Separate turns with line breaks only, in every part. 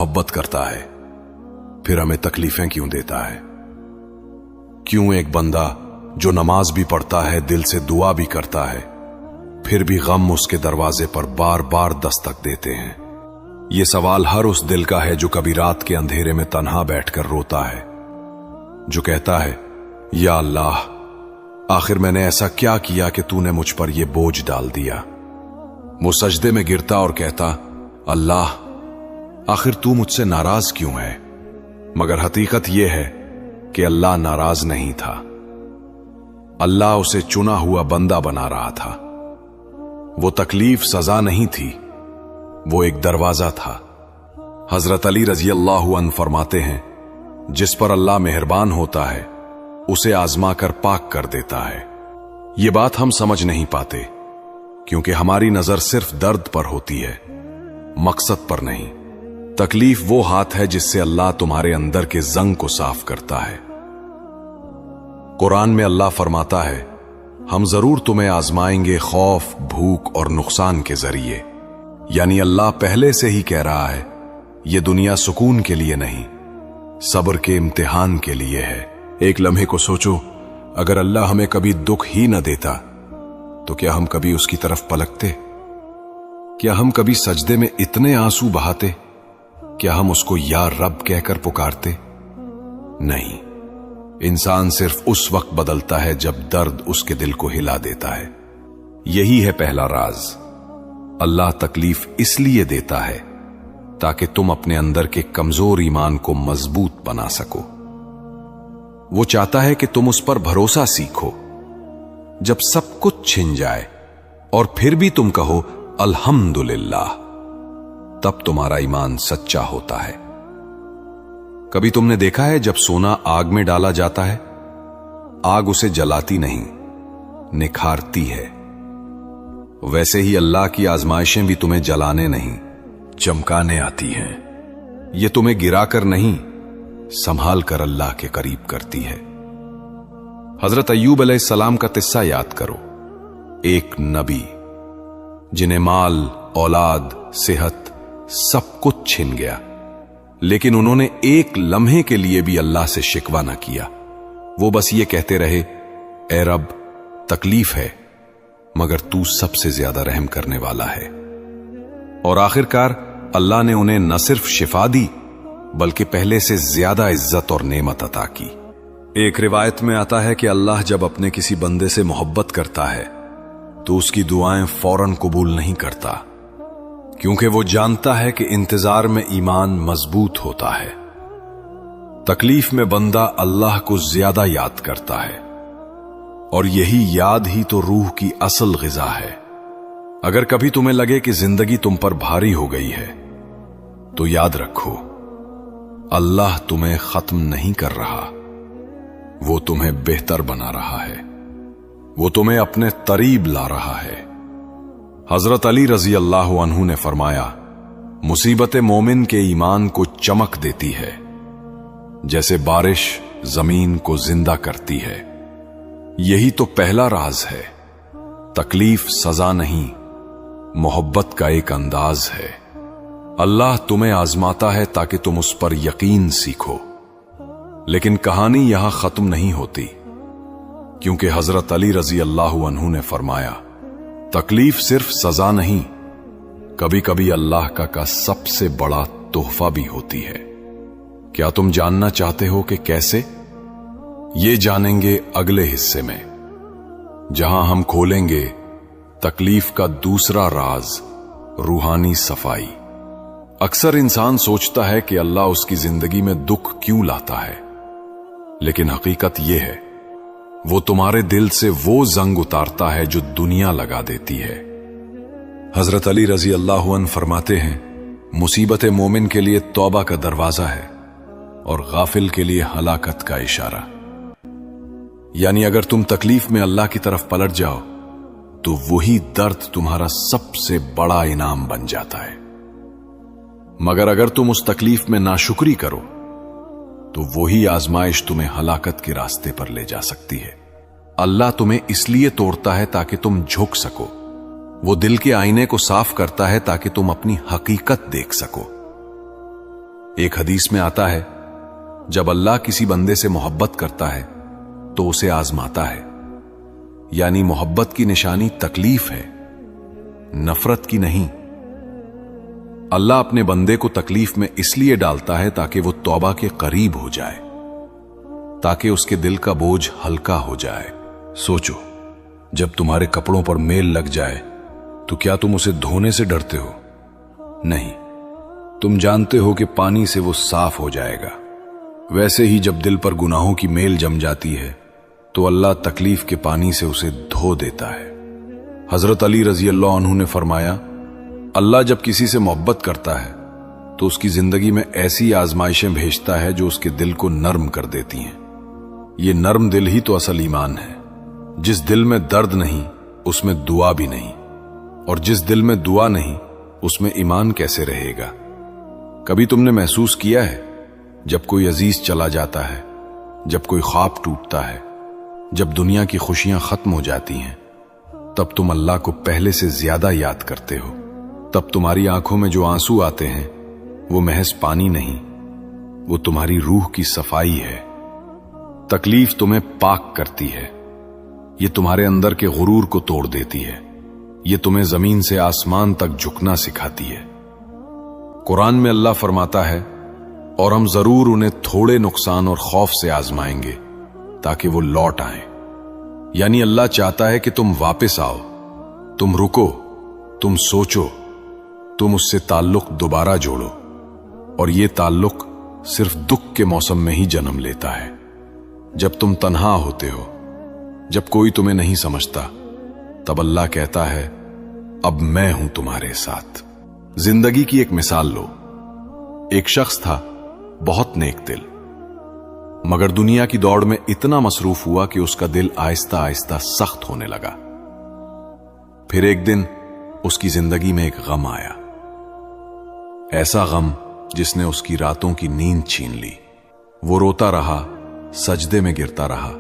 मोहब्बत करता है फिर हमें तकलीफें क्यों देता है? क्यों एक बंदा जो नमाज भी पढ़ता है, दिल से दुआ भी करता है, फिर भी गम उसके दरवाजे पर बार बार दस्तक देते हैं? ये सवाल हर उस दिल का है जो कभी रात के अंधेरे में तन्हा बैठकर रोता है, जो कहता है, या अल्लाह, आखिर मैंने ऐसा क्या किया कि तूने मुझ पर यह बोझ डाल दिया? वो सजदे में गिरता और कहता, अल्लाह, आखिर तू मुझसे नाराज क्यों है? मगर हकीकत यह है कि अल्लाह नाराज नहीं था। अल्लाह उसे चुना हुआ बंदा बना रहा था। वो तकलीफ सजा नहीं थी, वो एक दरवाजा था। हजरत अली रजी अल्लाह अन्हु फरमाते हैं, जिस पर अल्लाह मेहरबान होता है उसे आजमा कर पाक कर देता है। ये बात हम समझ नहीं पाते क्योंकि हमारी नजर सिर्फ दर्द पर होती है, मकसद पर नहीं। तकलीफ वो हाथ है जिससे अल्लाह तुम्हारे अंदर के जंग को साफ करता है। कुरान में अल्लाह फरमाता है, हम जरूर तुम्हें आजमाएंगे खौफ, भूख और नुकसान के जरिए। यानी अल्लाह पहले से ही कह रहा है, यह दुनिया सुकून के लिए नहीं, सब्र के इम्तिहान के लिए है। एक लम्हे को सोचो, अगर अल्लाह हमें कभी दुख ही न देता तो क्या हम कभी उसकी तरफ पलकते? क्या हम कभी सजदे में इतने आंसू बहाते? क्या हम उसको या रब कहकर पुकारते? नहीं। इंसान सिर्फ उस वक्त बदलता है जब दर्द उसके दिल को हिला देता है। यही है पहला राज। अल्लाह तकलीफ इसलिए देता है ताकि तुम अपने अंदर के कमजोर ईमान को मजबूत बना सको। वो चाहता है कि तुम उस पर भरोसा सीखो। जब सब कुछ छिन जाए और फिर भी तुम कहो अल्हम्दुलिल्लाह, तब तुम्हारा ईमान सच्चा होता है। कभी तुमने देखा है जब सोना आग में डाला जाता है, आग उसे जलाती नहीं, निखारती है। वैसे ही अल्लाह की आजमाइशें भी तुम्हें जलाने नहीं, चमकाने आती हैं। ये तुम्हें गिराकर नहीं, संभाल कर अल्लाह के करीब करती है। हजरत अय्यूब अलैहिस्सलाम का किस्सा याद करो। एक नबी जिन्हें माल, औलाद, सेहत सब कुछ छिन गया, लेकिन उन्होंने एक लम्हे के लिए भी अल्लाह से शिकवा न किया। वो बस ये कहते रहे, ए रब, तकलीफ है मगर तू सबसे ज्यादा रहम करने वाला है। और आखिरकार अल्लाह ने उन्हें न सिर्फ शिफा दी बल्कि पहले से ज्यादा इज्जत और नेमत अता की। एक रिवायत में आता है कि अल्लाह जब अपने किसी बंदे से मोहब्बत करता है तो उसकी दुआएं फौरन कबूल नहीं करता, क्योंकि वो जानता है कि इंतजार में ईमान मजबूत होता है। तकलीफ में बंदा अल्लाह को ज्यादा याद करता है और यही याद ही तो रूह की असल ग़िज़ा है। अगर कभी तुम्हें लगे कि जिंदगी तुम पर भारी हो गई है तो याद रखो, अल्लाह तुम्हें खत्म नहीं कर रहा, वो तुम्हें बेहतर बना रहा है, वो तुम्हें अपने करीब ला रहा है। हजरत अली रजी अल्लाह अन्हु ने फरमाया, मुसीबत मोमिन के ईमान को चमक देती है जैसे बारिश जमीन को जिंदा करती है। यही तो पहला राज है। तकलीफ सजा नहीं, मोहब्बत का एक अंदाज है। अल्लाह तुम्हें आजमाता है ताकि तुम उस पर यकीन सीखो। लेकिन कहानी यहां खत्म नहीं होती, क्योंकि हजरत अली रजी अल्लाह अन्हु ने फरमाया, तकलीफ सिर्फ सजा नहीं, कभी कभी अल्लाह का सबसे बड़ा तोहफा भी होती है। क्या तुम जानना चाहते हो कि कैसे? ये जानेंगे अगले हिस्से में, जहां हम खोलेंगे तकलीफ का दूसरा राज, रूहानी सफाई। अक्सर इंसान सोचता है कि अल्लाह उसकी जिंदगी में दुख क्यों लाता है, लेकिन हकीकत यह है, वो तुम्हारे दिल से वो जंग उतारता है जो दुनिया लगा देती है। हजरत अली रजी अल्लाह अन्हु फरमाते हैं, मुसीबत मोमिन के लिए तौबा का दरवाजा है और गाफिल के लिए हलाकत का इशारा। यानी अगर तुम तकलीफ में अल्लाह की तरफ पलट जाओ तो वही दर्द तुम्हारा सबसे बड़ा इनाम बन जाता है। मगर अगर तुम उस तकलीफ में नाशुक्री करो तो वही आजमाइश तुम्हें हलाकत के रास्ते पर ले जा सकती है। अल्लाह तुम्हें इसलिए तोड़ता है ताकि तुम झुक सको। वो दिल के आईने को साफ करता है ताकि तुम अपनी हकीकत देख सको। ایک حدیث میں آتا ہے جب اللہ کسی بندے سے محبت کرتا ہے تو اسے آزماتا ہے، یعنی محبت کی نشانی تکلیف ہے، نفرت کی نہیں۔ اللہ اپنے بندے کو تکلیف میں اس لیے ڈالتا ہے تاکہ وہ توبہ کے قریب ہو جائے، تاکہ اس کے دل کا بوجھ ہلکا ہو جائے۔ سوچو، جب تمہارے کپڑوں پر میل لگ جائے تو کیا تم اسے دھونے سے ڈرتے ہو؟ نہیں، تم جانتے ہو کہ پانی سے وہ صاف ہو جائے گا۔ ویسے ہی جب دل پر گناہوں کی میل جم جاتی ہے تو اللہ تکلیف کے پانی سے اسے دھو دیتا ہے۔ حضرت علی رضی اللہ عنہ نے فرمایا، اللہ جب کسی سے محبت کرتا ہے تو اس کی زندگی میں ایسی آزمائشیں بھیجتا ہے جو اس کے دل کو نرم کر دیتی ہیں۔ یہ نرم دل ہی تو اصل ایمان ہے۔ جس دل میں درد نہیں اس میں دعا بھی نہیں، اور جس دل میں دعا نہیں اس میں ایمان کیسے رہے گا؟ کبھی تم نے محسوس کیا ہے جب کوئی عزیز چلا جاتا ہے، جب کوئی خواب ٹوٹتا ہے، جب دنیا کی خوشیاں ختم ہو جاتی ہیں، تب تم اللہ کو پہلے سے زیادہ یاد کرتے ہو۔ تب تمہاری آنکھوں میں جو آنسو آتے ہیں وہ محض پانی نہیں، وہ تمہاری روح کی صفائی ہے۔ تکلیف تمہیں پاک کرتی ہے، یہ تمہارے اندر کے غرور کو توڑ دیتی ہے، یہ تمہیں زمین سے آسمان تک جھکنا سکھاتی ہے۔ قرآن میں اللہ فرماتا ہے، اور ہم ضرور انہیں تھوڑے نقصان اور خوف سے آزمائیں گے تاکہ وہ لوٹ آئیں۔ یعنی اللہ چاہتا ہے کہ تم واپس آؤ، تم رکو، تم سوچو، تم اس سے تعلق دوبارہ جوڑو، اور یہ تعلق صرف دکھ کے موسم میں ہی جنم لیتا ہے، جب تم تنہا ہوتے ہو، جب کوئی تمہیں نہیں سمجھتا، تب اللہ کہتا ہے، اب میں ہوں تمہارے ساتھ۔ زندگی کی ایک مثال لو۔ ایک شخص تھا بہت نیک دل، مگر دنیا کی دوڑ میں اتنا مصروف ہوا کہ اس کا دل آہستہ آہستہ سخت ہونے لگا۔ پھر ایک دن اس کی زندگی میں ایک غم آیا، ایسا غم جس نے اس کی راتوں کی نیند چھین لی۔ وہ روتا رہا، سجدے میں گرتا رہا،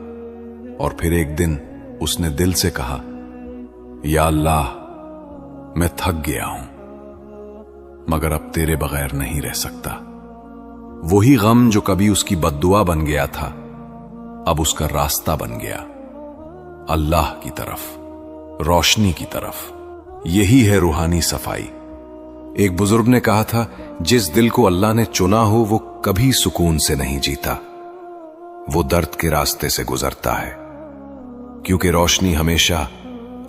اور پھر ایک دن اس نے دل سے کہا، یا اللہ، میں تھک گیا ہوں، مگر اب تیرے بغیر نہیں رہ سکتا۔ وہی غم جو کبھی اس کی بد دعا بن گیا تھا، اب اس کا راستہ بن گیا، اللہ کی طرف، روشنی کی طرف۔ یہی ہے روحانی صفائی۔ ایک بزرگ نے کہا تھا، جس دل کو اللہ نے چنا ہو وہ کبھی سکون سے نہیں جیتا، وہ درد کے راستے سے گزرتا ہے، کیونکہ روشنی ہمیشہ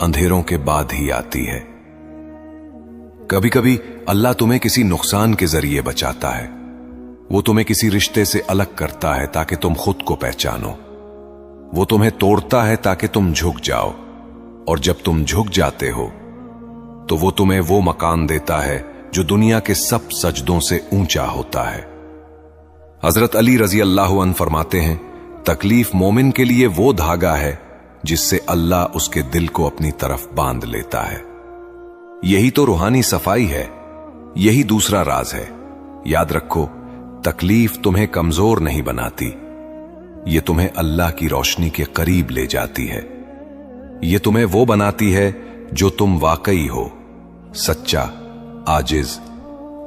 اندھیروں کے بعد ہی آتی ہے۔ کبھی کبھی اللہ تمہیں کسی نقصان کے ذریعے بچاتا ہے، وہ تمہیں کسی رشتے سے الگ کرتا ہے تاکہ تم خود کو پہچانو، وہ تمہیں توڑتا ہے تاکہ تم جھک جاؤ، اور جب تم جھک جاتے ہو تو وہ تمہیں وہ مقام دیتا ہے جو دنیا کے سب سجدوں سے اونچا ہوتا ہے۔ حضرت علی رضی اللہ عنہ فرماتے ہیں، تکلیف مومن کے لیے وہ دھاگا ہے جس سے اللہ اس کے دل کو اپنی طرف باندھ لیتا ہے۔ یہی تو روحانی صفائی ہے، یہی دوسرا راز ہے۔ یاد رکھو، تکلیف تمہیں کمزور نہیں بناتی، یہ تمہیں اللہ کی روشنی کے قریب لے جاتی ہے۔ یہ تمہیں وہ بناتی ہے جو تم واقعی ہو، سچا، عاجز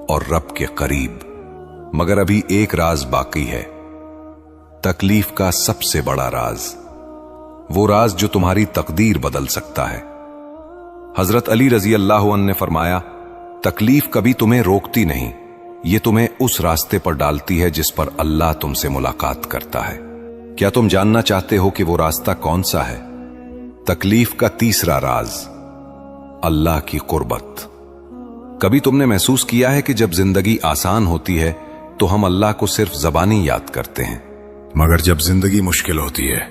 اور رب کے قریب۔ مگر ابھی ایک راز باقی ہے، تکلیف کا سب سے بڑا راز، وہ راز جو تمہاری تقدیر بدل سکتا ہے۔ حضرت علی رضی اللہ عنہ نے فرمایا، تکلیف کبھی تمہیں روکتی نہیں، یہ تمہیں اس راستے پر ڈالتی ہے جس پر اللہ تم سے ملاقات کرتا ہے۔ کیا تم جاننا چاہتے ہو کہ وہ راستہ کون سا ہے؟ تکلیف کا تیسرا راز، اللہ کی قربت۔ کبھی تم نے محسوس کیا ہے کہ جب زندگی آسان ہوتی ہے تو ہم اللہ کو صرف زبانی یاد کرتے ہیں، مگر جب زندگی مشکل ہوتی ہے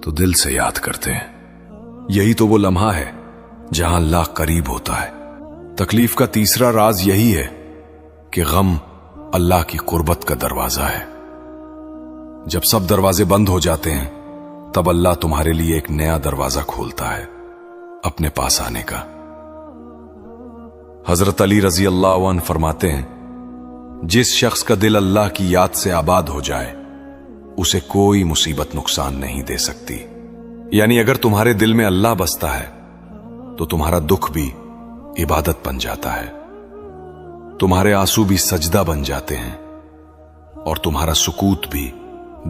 تو دل سے یاد کرتے ہیں۔ یہی تو وہ لمحہ ہے جہاں اللہ قریب ہوتا ہے۔ تکلیف کا تیسرا راز یہی ہے کہ غم اللہ کی قربت کا دروازہ ہے۔ جب سب دروازے بند ہو جاتے ہیں تب اللہ تمہارے لیے ایک نیا دروازہ کھولتا ہے، اپنے پاس آنے کا۔ حضرت علی رضی اللہ عنہ فرماتے ہیں، جس شخص کا دل اللہ کی یاد سے آباد ہو جائے اسے کوئی مصیبت نقصان نہیں دے سکتی۔ یعنی اگر تمہارے دل میں اللہ بستا ہے تو تمہارا دکھ بھی عبادت بن جاتا ہے۔ तुम्हारे आंसू भी सजदा बन जाते हैं और तुम्हारा सुकूत भी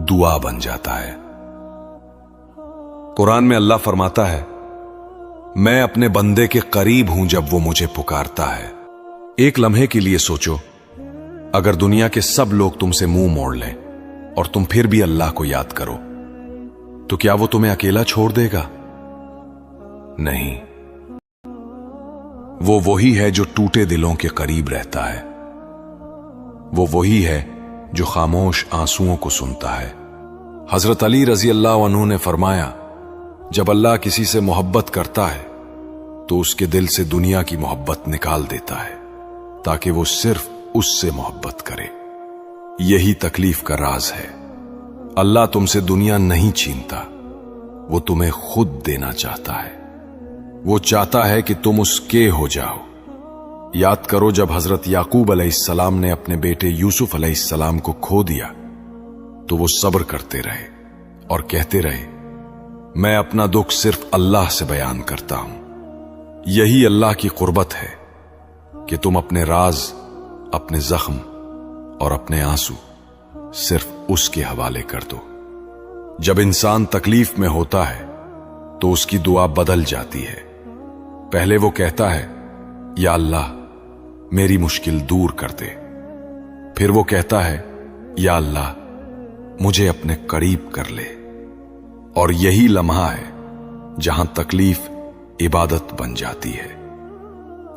दुआ बन जाता है। कुरान में अल्लाह फरमाता है, मैं अपने बंदे के करीब हूं जब वो मुझे पुकारता है। एक लम्हे के लिए सोचो, अगर दुनिया के सब लोग तुमसे मुंह मोड़ लें और तुम फिर भी अल्लाह को याद करो, तो क्या वो तुम्हें अकेला छोड़ देगा? नहीं, वो वही है जो टूटे दिलों के करीब रहता है। वो वही है जो खामोश आंसुओं को सुनता है। हजरत अली रजी अल्लाह अन्हु ने फरमाया, जब अल्लाह किसी से मोहब्बत करता है तो उसके दिल से दुनिया की मोहब्बत निकाल देता है ताकि वो सिर्फ उससे मोहब्बत करे। यही तकलीफ का राज है। अल्लाह तुमसे दुनिया नहीं छीनता, वो तुम्हें खुद देना चाहता है। वो चाहता है कि तुम उसके हो जाओ। याद करो, जब हजरत याकूब अलैहिस्सलाम ने अपने बेटे यूसुफ अलैहिस्सलाम को खो दिया तो वो सब्र करते रहे और कहते रहे, मैं अपना दुख सिर्फ अल्लाह से बयान करता हूं। यही अल्लाह की कुर्बत है कि तुम अपने राज, अपने जख्म और अपने आंसू सिर्फ उसके हवाले कर दो। जब इंसान तकलीफ में होता है तो उसकी दुआ बदल जाती है। पहले वो कहता है, या अल्लाह मेरी मुश्किल दूर कर दे। फिर वो कहता है, या अल्लाह मुझे अपने करीब कर ले। और यही लम्हा है जहां तकलीफ इबादत बन जाती है।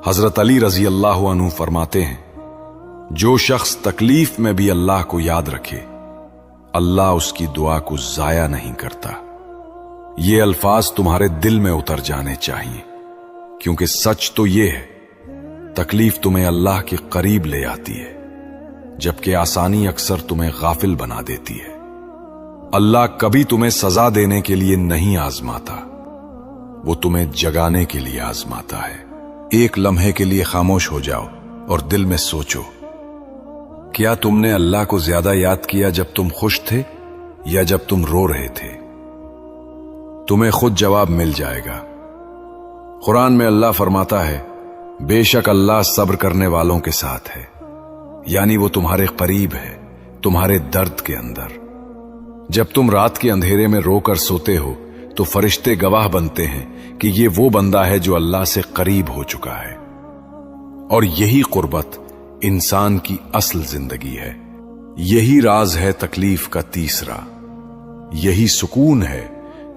हजरत अली रजी अल्लाह अन्हु फरमाते हैं, जो शख्स तकलीफ में भी अल्लाह को याद रखे, अल्लाह उसकी दुआ को जाया नहीं करता। ये अल्फाज तुम्हारे दिल में उतर जाने चाहिए, क्योंकि सच तो ये है, तकलीफ तुम्हें अल्लाह के करीब ले आती है, जबकि आसानी अक्सर तुम्हें गाफिल बना देती है। अल्लाह कभी तुम्हें सजा देने के लिए नहीं आजमाता, वो तुम्हें जगाने के लिए आजमाता है। एक लम्हे के लिए खामोश हो जाओ और दिल में सोचो, क्या तुमने अल्लाह को ज्यादा याद किया जब तुम खुश थे या जब तुम रो रहे थे? तुम्हें खुद जवाब मिल जाएगा। कुरान में अल्लाह फरमाता है, बेशक अल्लाह सब्र करने वालों के साथ है, यानी वो तुम्हारे करीब है, तुम्हारे दर्द के अंदर। जब तुम रात के अंधेरे में रोकर सोते हो तो फरिश्ते गवाह बनते हैं कि ये वो बंदा है जो अल्लाह से करीब हो चुका है। और यही कुर्बत इंसान की असल जिंदगी है। यही राज है तकलीफ का तीसरा। यही सुकून है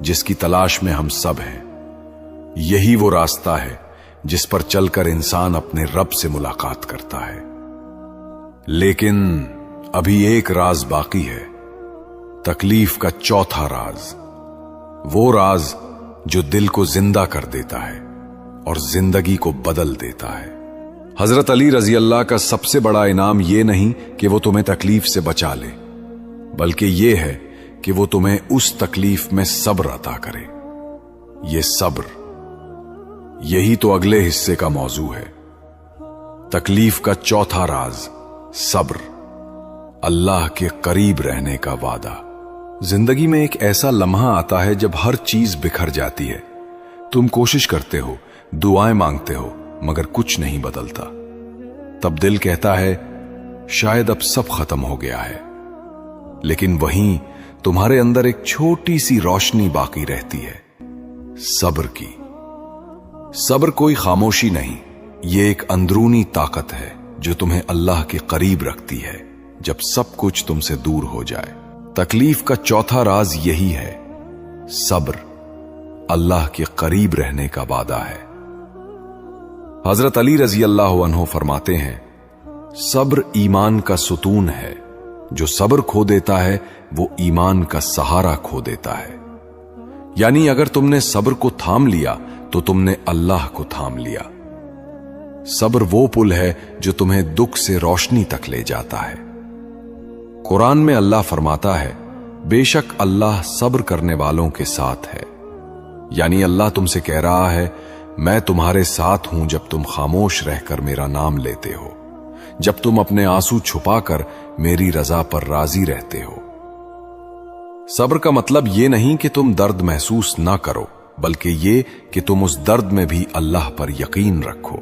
जिसकी तलाश में हम सब हैं। यही वो रास्ता है जिस पर चलकर इंसान अपने रब से मुलाकात करता है। लेकिन अभी एक राज बाकी है, तकलीफ का चौथा राज। वो राज जो दिल को जिंदा कर देता है और जिंदगी को बदल देता है। हजरत अली रजी अल्लाह का सबसे बड़ा इनाम ये नहीं कि वो तुम्हें तकलीफ से बचा ले, बल्कि ये है कि वो तुम्हें उस तकलीफ में सब्र अता करे। ये सब्र, यही तो अगले हिस्से का मौजू है। तकलीफ का चौथा राज, सब्र, अल्लाह के करीब रहने का वादा। जिंदगी में एक ऐसा लम्हा आता है जब हर चीज बिखर जाती है। तुम कोशिश करते हो, दुआएं मांगते हो, मगर कुछ नहीं बदलता। तब दिल कहता है, शायद अब सब खत्म हो गया है। लेकिन वहीं तुम्हारे अंदर एक छोटी सी रोशनी बाकी रहती है, सब्र की। सब्र कोई खामोशी नहीं, ये एक अंदरूनी ताकत है जो तुम्हें अल्लाह के करीब रखती है जब सब कुछ तुमसे दूर हो जाए। तकलीफ का चौथा राज यही है, सब्र, अल्लाह के करीब रहने का वादा है। हजरत अली रजी अल्लाह अन्हु फरमाते हैं, सब्र ईमान का सुतून है। जो सब्र खो देता है वो ईमान का सहारा खो देता है। यानी अगर तुमने सब्र को थाम लिया तो तुमने अल्लाह को थाम लिया। सब्र वो पुल है जो तुम्हें दुख से रोशनी तक ले जाता है। कुरान में अल्लाह फरमाता है, बेशक अल्लाह सब्र करने वालों के साथ है। यानी अल्लाह तुमसे कह रहा है, मैं तुम्हारे साथ हूं जब तुम खामोश रहकर मेरा नाम लेते हो, जब तुम अपने आंसू छुपाकर मेरी रजा पर राजी रहते हो। सब्र का मतलब ये नहीं कि तुम दर्द महसूस ना करो, बल्कि ये कि तुम उस दर्द में भी अल्लाह पर यकीन रखो।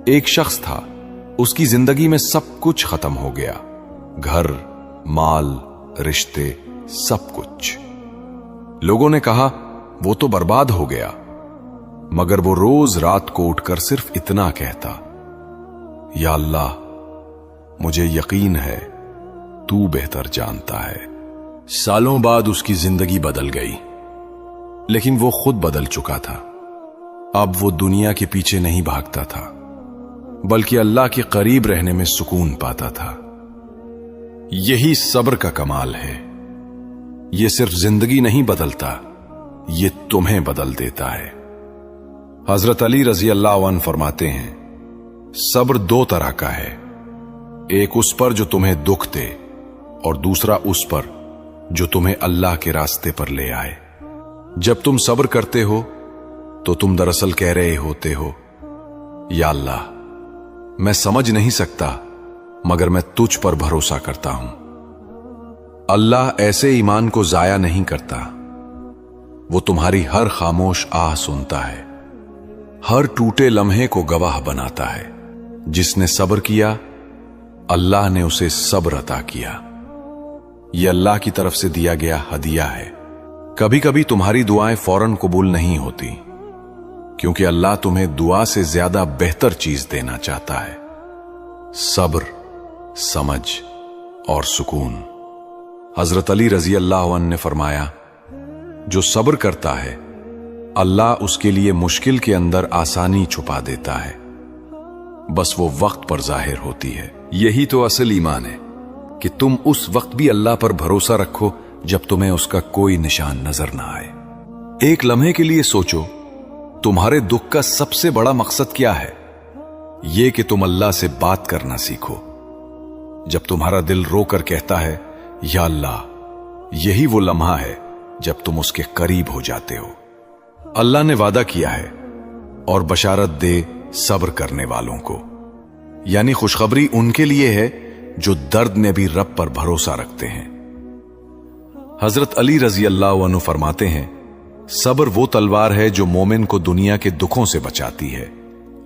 एक शख्स था उसकी जिंदगी में सब कुछ खत्म हो गया, घर, माल, रिश्ते, सब कुछ। लोगों ने कहा वो तो बर्बाद हो गया, मगर वो रोज रात को उठकर सिर्फ इतना कहता, या अल्लाह, मुझे यकीन है तू बेहतर जानता है। सालों बाद उसकी जिंदगी बदल गई, लेकिन वो खुद बदल चुका था। अब वो दुनिया के पीछे नहीं भागता था, बल्कि अल्लाह के करीब रहने में सुकून पाता था। यही सब्र का कमाल है। ये सिर्फ जिंदगी नहीं बदलता, ये तुम्हें बदल देता है। हजरत अली रजी अल्लाह अन्हु फरमाते हैं, सब्र दो तरह का है, एक उस पर जो तुम्हें दुख दे और दूसरा उस पर जो तुम्हें अल्लाह के रास्ते पर ले आए। जब तुम सब्र करते हो तो तुम दरअसल कह रहे होते हो, या अल्लाह, मैं समझ नहीं सकता, मगर मैं तुझ पर भरोसा करता हूं। अल्लाह ऐसे ईमान को जाया नहीं करता। वो तुम्हारी हर खामोश आह सुनता है, हर टूटे लम्हे को गवाह बनाता है। जिसने सब्र किया, अल्लाह ने उसे सब्र अता किया। यह अल्लाह की तरफ से दिया गया हदिया है। कभी कभी तुम्हारी दुआएं फौरन कबूल नहीं होती, क्योंकि अल्लाह तुम्हें दुआ से ज्यादा बेहतर चीज देना चाहता है, सब्र, समझ और सुकून। हजरत अली रजी अल्लाह अन्हु ने फरमाया, जो सब्र करता है, अल्लाह उसके लिए मुश्किल के अंदर आसानी छुपा देता है, बस वो वक्त पर जाहिर होती है। यही तो असल ईमान है कि तुम उस वक्त भी अल्लाह पर भरोसा रखो जब तुम्हें उसका कोई निशान नजर ना आए। एक लम्हे के लिए सोचो, तुम्हारे दुख का सबसे बड़ा मकसद क्या है? यह कि तुम अल्लाह से बात करना सीखो। जब तुम्हारा दिल रोकर कहता है, या अल्लाह, यही वो लम्हा है जब तुम उसके करीब हो जाते हो। अल्लाह ने वादा किया है और बशारत दे सब्र करने वालों को, यानी खुशखबरी उनके लिए है जो दर्द में भी रब पर भरोसा रखते हैं। हजरत अली रजी अल्लाह अन्हु फरमाते हैं, सब्र वो तलवार है जो मोमिन को दुनिया के दुखों से बचाती है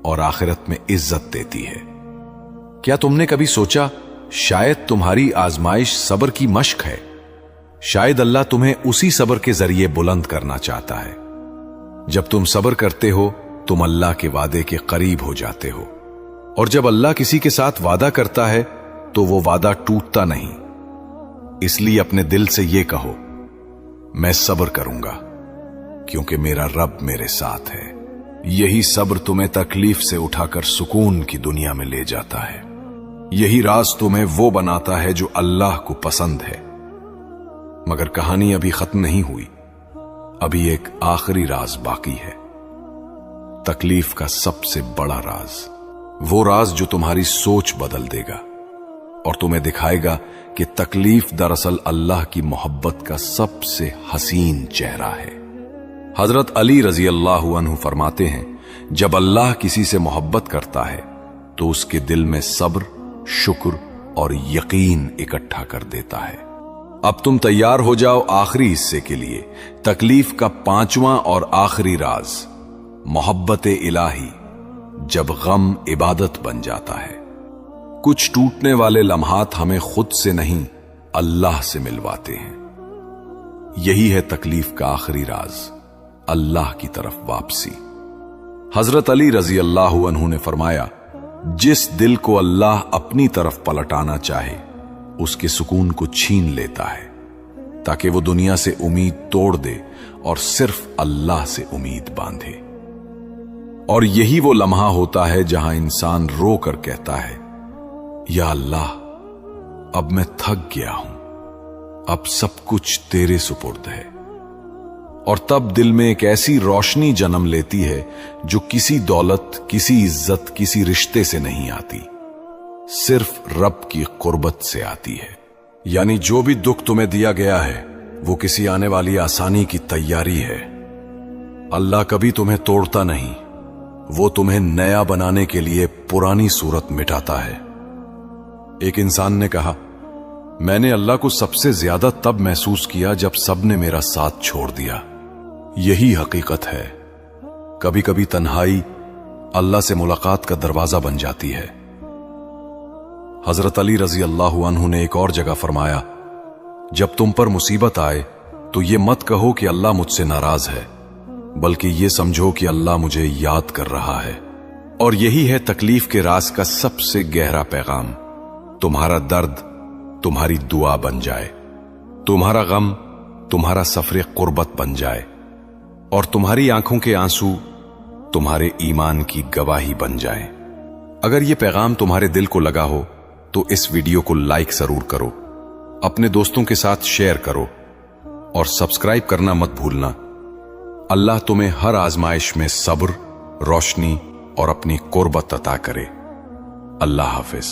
और आखिरत में इज्जत देती है। क्या तुमने कभी सोचा, शायद तुम्हारी आजमाइश सब्र की मश्क है। शायद अल्लाह तुम्हें उसी सब्र के जरिए बुलंद करना चाहता है। जब तुम सब्र करते हो, तुम अल्लाह के वादे के करीब हो जाते हो, और जब अल्लाह किसी के साथ वादा करता है तो वो वादा टूटता नहीं। इसलिए अपने दिल से ये कहो, मैं सब्र करूंगा क्योंकि मेरा रब मेरे साथ है। यही सब्र तुम्हें तकलीफ से उठाकर सुकून की दुनिया में ले जाता है। यही राज तुम्हें वो बनाता है जो अल्लाह को पसंद है। मगर कहानी अभी खत्म नहीं हुई, अभी एक आखिरी राज बाकी है, तकलीफ का सबसे बड़ा राज। वो राज जो तुम्हारी सोच बदल देगा और तुम्हें दिखाएगा कि तकलीफ दरअसल अल्लाह की मोहब्बत का सबसे हसीन चेहरा है। हजरत अली रजी अल्लाह अन्हु फरमाते हैं, जब अल्लाह किसी से मोहब्बत करता है तो उसके दिल में सब्र, शुक्र और यकीन इकट्ठा कर देता है। अब तुम तैयार हो जाओ आखिरी हिस्से के लिए, तकलीफ का पांचवां और आखिरी राज, मोहब्बत इलाही, जब गम इबादत बन जाता है। कुछ टूटने वाले लम्हात हमें खुद से नहीं, अल्लाह से मिलवाते हैं। यही है तकलीफ का आखिरी राज, अल्लाह की तरफ वापसी। हजरत अली रजी अल्लाह अन्हु ने फरमाया, जिस दिल को अल्लाह अपनी तरफ पलटाना चाहे, उसके सुकून को छीन लेता है, ताकि वो दुनिया से उम्मीद तोड़ दे और सिर्फ अल्लाह से उम्मीद बांधे। और यही वो लम्हा होता है जहां इंसान रो कर कहता है, या अल्लाह, अब मैं थक गया हूं, अब सब कुछ तेरे सुपुर्द है। और तब दिल में एक ऐसी रोशनी जन्म लेती है जो किसी दौलत, किसी इज्जत, किसी रिश्ते से नहीं आती, सिर्फ रब की कुर्बत से आती है। यानी जो भी दुख तुम्हें दिया गया है वो किसी आने वाली आसानी की तैयारी है। अल्लाह कभी तुम्हें तोड़ता नहीं, वो तुम्हें नया बनाने के लिए पुरानी सूरत मिटाता है। एक इंसान ने कहा, मैंने अल्लाह को सबसे ज्यादा तब महसूस किया जब सबने मेरा साथ छोड़ दिया। यही हकीकत है। कभी कभी तन्हाई अल्लाह से मुलाकात का दरवाजा बन जाती है। हजरत अली रजी अल्लाह अन्हु ने एक और जगह फरमाया, जब तुम पर मुसीबत आए तो ये मत कहो कि अल्लाह मुझसे नाराज है, बल्कि ये समझो कि अल्लाह मुझे याद कर रहा है। और यही है तकलीफ के राज का सबसे गहरा पैगाम। तुम्हारा दर्द तुम्हारी दुआ बन जाए, तुम्हारा गम तुम्हारा सफरे कुर्बत बन जाए, और तुम्हारी आंखों के आंसू तुम्हारे ईमान की गवाही बन जाए। अगर ये पैगाम तुम्हारे दिल को लगा हो तो इस वीडियो को लाइक जरूर करो, अपने दोस्तों के साथ शेयर करो और सब्सक्राइब करना मत भूलना। अल्लाह तुम्हें हर आजमाइश में सब्र, रोशनी और अपनी कुर्बत अता करे। अल्लाह हाफिज।